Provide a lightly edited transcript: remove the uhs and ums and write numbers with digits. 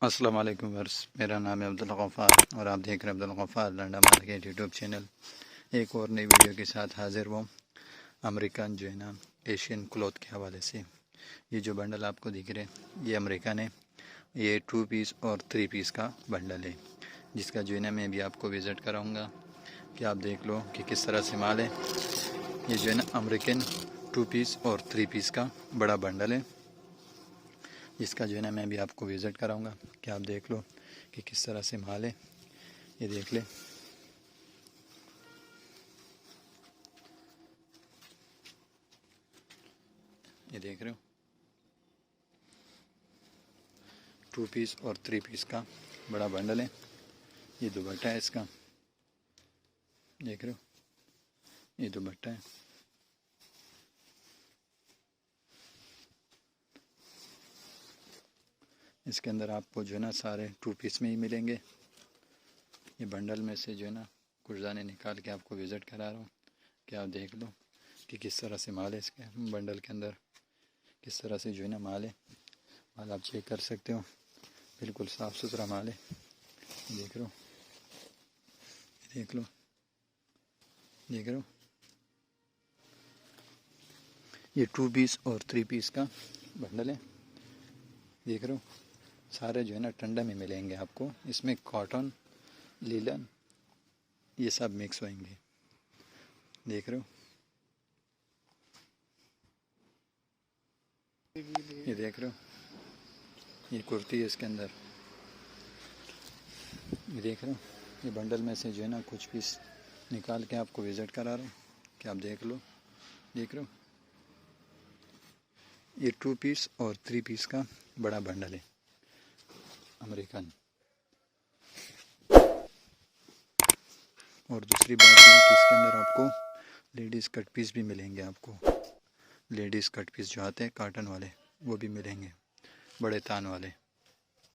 अस्सलाम वालेकुम वर्स, मेरा नाम है अब्दुल गफ़ार और आप देख रहे हैं Abdul Gaffar Landa market YouTube channel. एक और नई वीडियो के साथ हाज़िर हूँ। अमेरिकन जो है ना एशियन क्लॉथ के हवाले से ये जो बंडल आपको दिख रहे हैं ये अमेरिकन है। ये 2 पीस और 3 पीस का बंडल है, जिसका जो है ना मैं भी आपको विज़िट कराऊँगा कि आप देख लो कि किस तरह से माल है। ये जो है ना अमेरिकन 2 पीस और 3 पीस का बड़ा बंडल है, जिसका जो है ना मैं भी आपको विज़िट कराऊंगा कि आप देख लो कि किस तरह से माल है। ये देख ले, ये देख रहे हो 2 पीस और 3 पीस का बड़ा बंडल है। ये दुपट्टा है इसका, देख रहे हो, ये दुपट्टा है। इसके अंदर आपको जो है ना सारे 2 पीस में ही मिलेंगे। ये बंडल में से जो है ना कुछ दाने निकाल के आपको विज़िट करा रहा हूँ कि आप देख लो कि किस तरह से माल है। इसके बंडल के अंदर किस तरह से जो है ना माल है। माल आप चेक कर सकते हो, बिल्कुल साफ़ सुथरा माल है। देख रहे हो, देख लो, देख रहे हो, ये 2 पीस और 3 पीस का बंडल है। देख रहे हो, सारे जो है ना ठंडा में मिलेंगे आपको। इसमें कॉटन, लीलन ये सब मिक्स होंगे। देख रहे हो, ये देख रहे हो, ये कुर्ती है इसके अंदर। ये देख रहे हो, ये बंडल में से जो है ना कुछ पीस निकाल के आपको विज़िट करा रहा हूँ कि आप देख लो। देख रहे हो, ये 2 पीस और 3 पीस का बड़ा बंडल है अमेरिकन। और दूसरी बात ये है कि इसके अंदर आपको लेडीज़ कट पीस भी मिलेंगे। आपको लेडीज़ कट पीस जो आते हैं काटन वाले वो भी मिलेंगे, बड़े तान वाले।